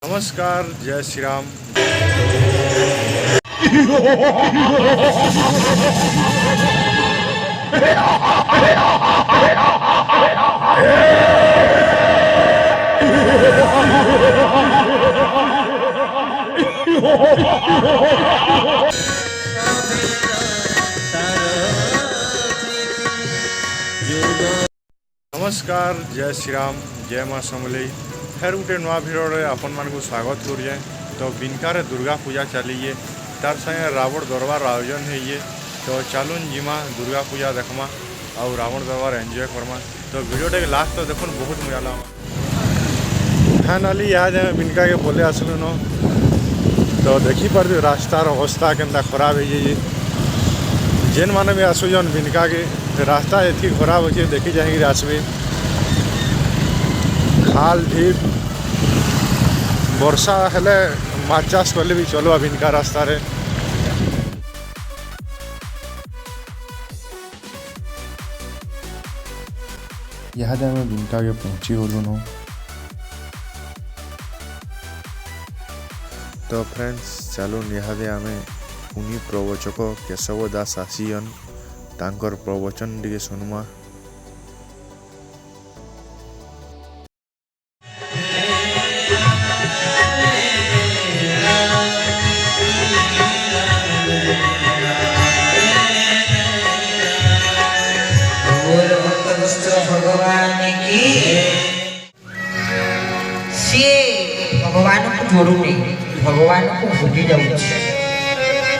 नमस्कार, जय श्री राम। नमस्कार, जय श्री राम, जय माँ समलेई। फेर गोटे नुआ भिडियो आपण मानक स्वागत करुए। तो बिनकार दुर्गा पूजा चलीए, तार संगे रावण दरबार आयोजन है। तो चलून जिमा दुर्गा पूजा देखमा और रावण दरबार एंजॉय करमा। तो वीडियो टे लास्ट तो देखुन, बहुत मजा लगा। फाइनाली यहाँ जाए बिनका के बोले आसलु न। तो देखी पार्थ रास्तार अवस्था के खराब है। जेन माने भी आसुन बिनका के रास्ता एति खराब अच्छे, देखी जाए आसबे। खाल ढीप वर्षा हेले माछ चाष कले भी चलो बिनका रास्ता रे। यहाँ आम बिनका के पहुँची गलु न। तो फ्रेंड्स चलो यहाँ आम पुनी प्रवचक केशव दास आसीन, तांकर प्रवचन टिके सुनमा। भगवान को जोड़ू नहीं, भगवान को भूली जाऊँ।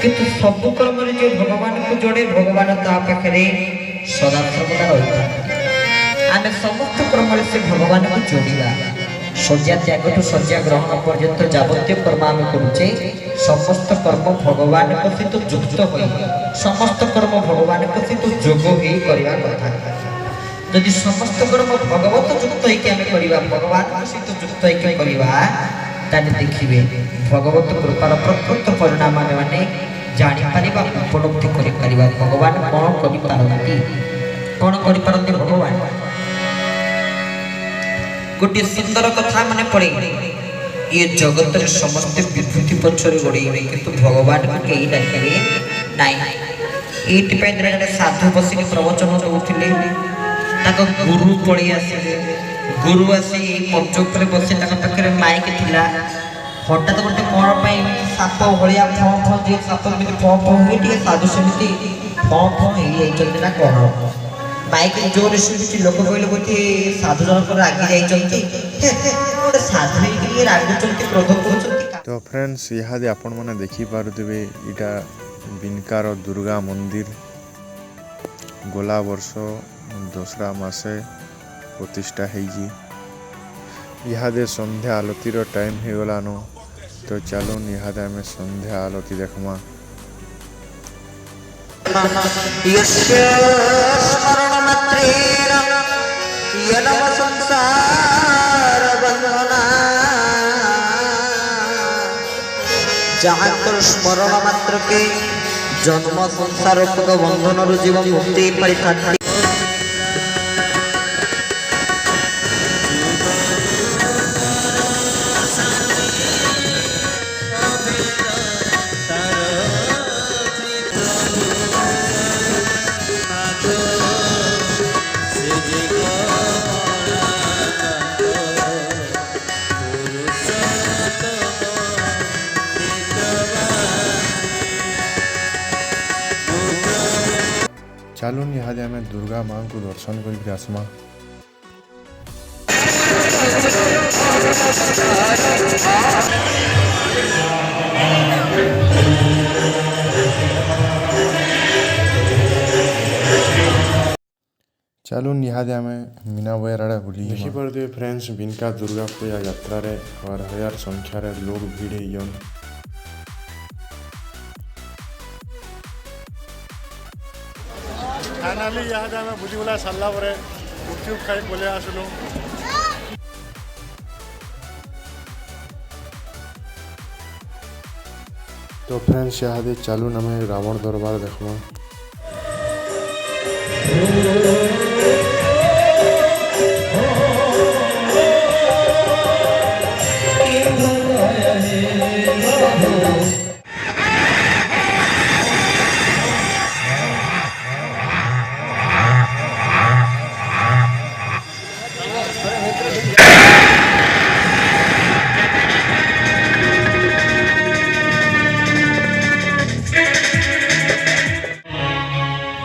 किंतु सब कर्म जो भगवान को जोड़े, भगवान पाखे सदा सर्वदा रही। आम समस्त कर्म से भगवान को जोड़ा। शଯ୍ୟା त्याग टू शଯ୍ୟା ग्रहण पर्यंत जावतीय कर्म आम करुचे। समस्त कर्म भगवान को सहित युक्त हो, समस्त कर्म भगवान को सहित जोग ही करवा कथा। यदि समस्त कर्म भगवत युक्त होकर भगवान सहित युक्त होकर ताने देखिए भगवत कृपार प्रकृत परिणाम मैंने जापर उपलब्धि कर। भगवान कौन करती कौन कर भगवान गोटे सुंदर कथा मन पड़े। ये जगत समस्ते विभूति पक्षर गोड़े, किंतु भगवान को कई डाके ना। ये साधु बसिक प्रवचन दौले, गुरु पड़े आसे। गुरु आसी मंच उपर बसे, पाखे माइक थिला। हठात गोटे कौन साप भाया फँ फँ जी साप में फँ फँ हुए, साधु सेमती फँ फँ होना कौन माइक जोर शुभुची। लोक कहले गोटे साधु जनक रागी गोटे साधु रागुंट क्रोध कर। तो फ्रेंड्स यहाँ आपण मैंने देखी पारे इटा बिनकार दुर्गा मंदिर गला वर्ष दसरा मासे प्रतिष्ठा है। यहाँ संध्या आलती टाइम हो गलान। तो चलो यहाँ आम संध्या आलती देखमा। जहाँ स्मरण मात्र के जन्म संसार बंधन जीवन मुक्ति पाई। चलून यहाँ आम दुर्गा माँ को दर्शन कर आसमा। चलून यहाँ आम मीना बजार आड़े बुली। देखी पारे फ्रेंड्स बिनका दुर्गा पूजा यात्रा रे हजार संख्यार लोग भीड़ होन। फाइनाली यहाँ आम बुझी बुला सारा पर गुपचुप खाई बोले आसलु। तो फ्रेंड्स यहाँ चलून आम रावण दरबार देखमा।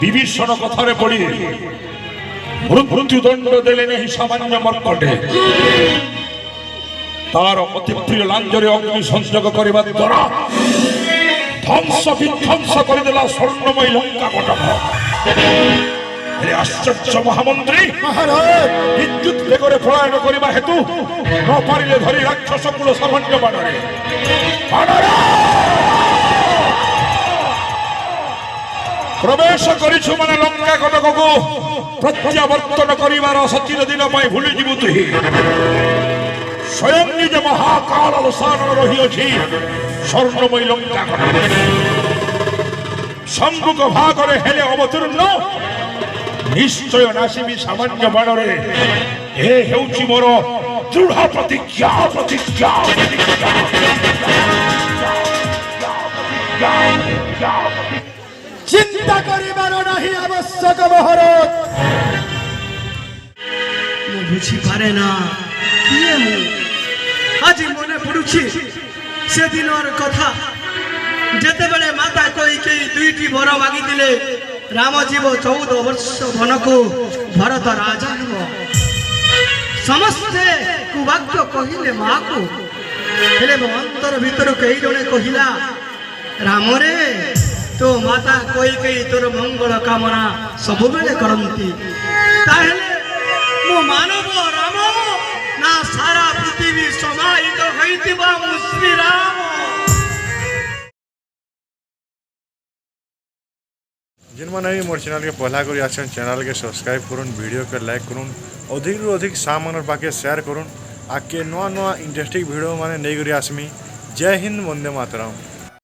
ବିଭୀଷଣ କଥାରେ ପଡ଼ି ମୃତ୍ୟୁଦଣ୍ଡ ଦେଲେ ନାହିଁ ସାମାନ୍ୟ ମର୍କଟେ। ତାର ଅତି ପ୍ରିୟ ଲାଞ୍ଜରେ ଅଗ୍ନି ସଂଯୋଗ କରିବା ଦ୍ୱାରା ଧ୍ୱଂସ ବିଧ୍ୱଂସ କରିଦେଲା ସ୍ୱର୍ଣ୍ଣମୟୀ ଲଙ୍କା କଟକ। ହେଲେ ଆଶ୍ଚର୍ଯ୍ୟ ମହାମନ୍ତ୍ରୀ ବିଦ୍ୟୁତ ବେଗରେ ପଳାୟନ କରିବା ହେତୁ ନ ପାରିଲେ ଧରି ରାକ୍ଷସ କୁଳ ସାମାନ୍ୟ ବାଣରେ ପ୍ରବେଶ କରିଛୁ ମାନେ ଲଙ୍କା କଟକକୁ ପ୍ରତ୍ୟାବର୍ତ୍ତନ କରିବାର ସଚିର ଦିନ ପାଇଁ ଭୁଲିଯିବୁ ତୁହି। ସ୍ୱୟଂ ନିଜ ମହାକାଳ ସାରଣ ରହିଅଛି ସ୍ୱର୍ଣ୍ଣମୟୀ ଲଙ୍କା କଟକ। ସମ୍ମୁଖ ଭାଗରେ ହେଲେ ଅବତୀର୍ଣ୍ଣ ନିଶ୍ଚୟ ନାସିବି ସାମାନ୍ୟ ବାଣରେ। ଏ ହେଉଛି ମୋର ଦୃଢ଼ ପ୍ରତିଜ୍ଞା ପ୍ରତିଜ୍ଞା। চিন্তা করিবার নাহি আবশ্যক মহারাজ। ମୁଁ ବୁଝିପାରେ ନା କିଏ ମୁଁ। ଆଜି ମନେ ପଡୁଛି ସେଦିନର କଥା, ଯେତେବେଳେ ମାତା କୈକେୟୀ ଦୁଇଟି ବର ମାଗିଥିଲେ। ରାମ ଯିବ 14 ବର୍ଷ ବନକୁ, ଭରତ ରାଜା ହେବ। ସମସ୍ତେ କୁବାକ୍ୟ କହିଲେ ମାକୁ, ହେଲେ ଅନ୍ତର ଭିତରୁ କେହି ଜଣେ କହିଲା, ରାମରେ तो माता कई तोर मंगल कामना सबुबेले करती। ताहेले मो मानव राम ना सारा पृथ्वी समाहित होइतिबा मु श्री राम। जिन मैंने मोर चैनल के पहला करी आछन चैनल के सब्सक्राइब करुन, वीडियो के लाइक करुन, अधिक रु अधिक सामान पाके शेयर करुन। आके नुआ नुआ इंटरेस्टिंग वीडियो माने नहीं करी आसमी। जय हिंद, वंदे मातरम।